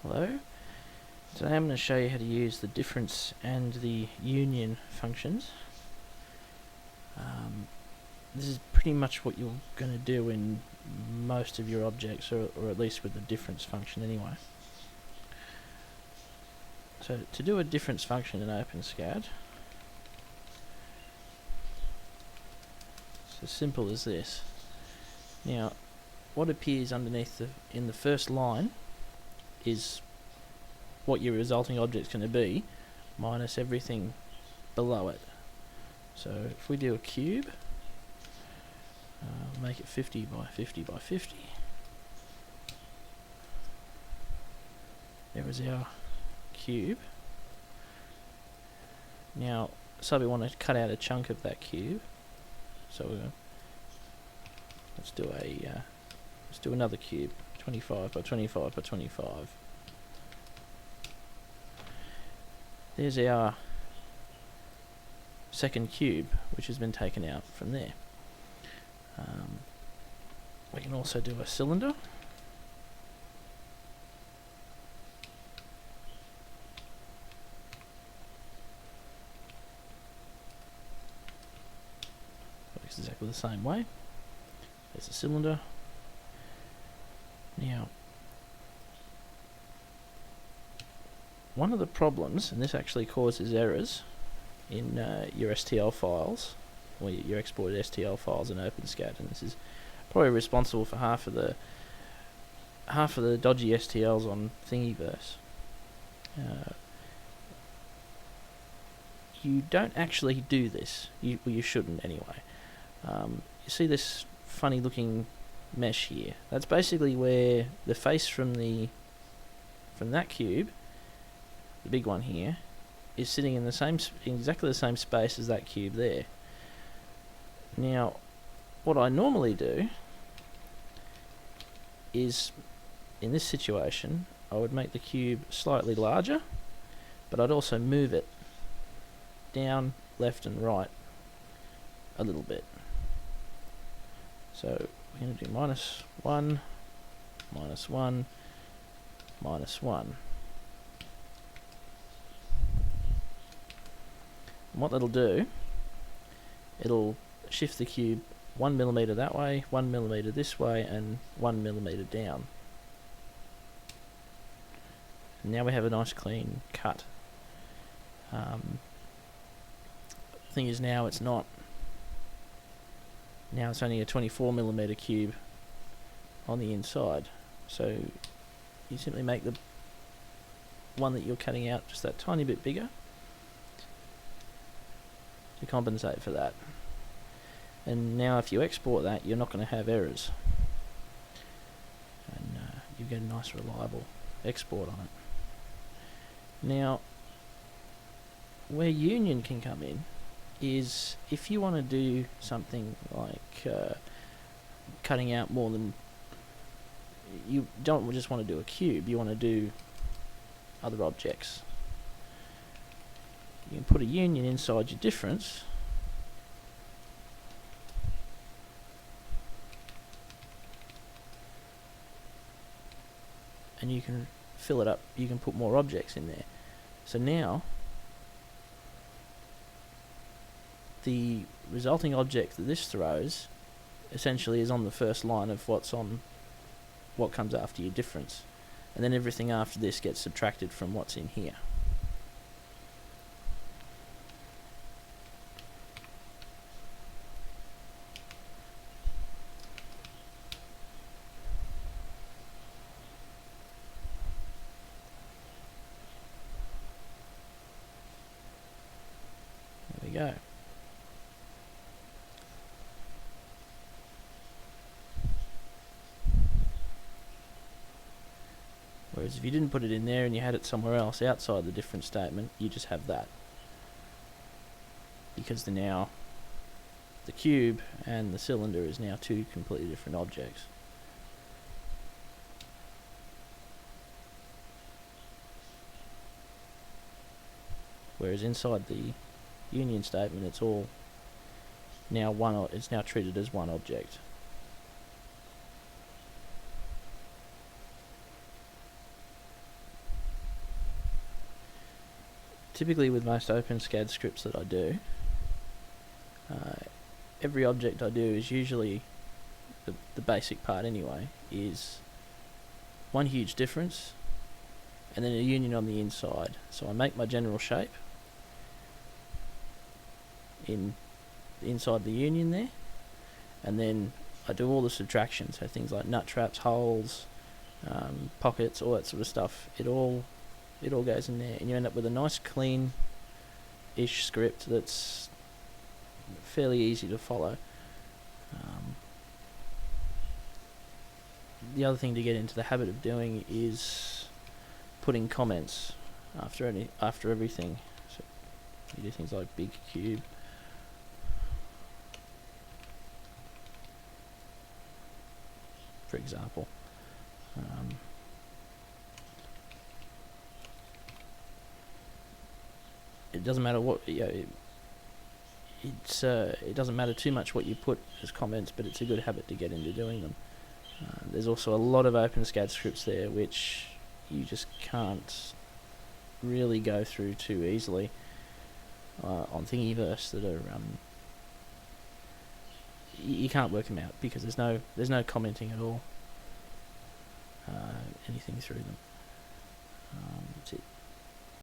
Hello. Today I'm going to show you how to use the difference and the union functions. This is pretty much what you're going to do in most of your objects, or at least with the difference function anyway. So to do a difference function in Openscad, it's as simple as this. Now, what appears underneath in the first line is what your resulting object's going to be, minus everything below it. So if we do a cube, make it 50 by 50 by 50. There is our cube. Now, so we want to cut out a chunk of that cube. So let's do another cube, 25 by 25 by 25. There's our second cube, which has been taken out from there. We can also do a cylinder. Works exactly the same way. There's a cylinder. Now, one of the problems, and this actually causes errors in your STL files, or your exported STL files in Openscad, and this is probably responsible for half of the dodgy STLs on Thingiverse. You don't actually do this. You shouldn't anyway. You see this funny looking mesh here. That's basically where the face from that cube, the big one here, is sitting in exactly the same space as that cube there. Now, what I normally do is, in this situation, I would make the cube slightly larger, but I'd also move it down, left and right a little bit. So we're going to do -1, -1, -1. And what that'll do, it'll shift the cube 1 millimeter that way, 1 millimeter this way, and 1 millimeter down. And now we have a nice clean cut. Thing is, now it's not. Now it's only a 24 millimeter cube on the inside. So you simply make the one that you're cutting out just that tiny bit bigger to compensate for that. And now if you export that, you're not going to have errors, and you get a nice reliable export on it. Now, where union can come in is if you want to do something like cutting out more than, you don't just want to do a cube, you want to do other objects. You can put a union inside your difference, and you can fill it up, you can put more objects in there. So now the resulting object that this throws essentially is on the first line of what comes after your difference, and then everything after this gets subtracted from what's in here. There we go. Whereas if you didn't put it in there and you had it somewhere else outside the difference statement, you just have that. Because now the cube and the cylinder is now two completely different objects. Whereas inside the union statement, it's all now it's now treated as one object. typically with most Openscad scripts that I do, every object I do is usually the basic part anyway, is one huge difference and then a union on the inside. So I make my general shape inside the union there, and then I do all the subtractions, so things like nut traps, holes, pockets, all that sort of stuff. It all goes in there, and you end up with a nice clean-ish script that's fairly easy to follow. The other thing to get into the habit of doing is putting comments after everything. So you do things like big cube, for example. It doesn't matter what it doesn't matter too much what you put as comments, but it's a good habit to get into doing them. There's also a lot of Openscad scripts there which you just can't really go through too easily on Thingiverse that are you can't work them out because there's no commenting at all anything through them. That's it.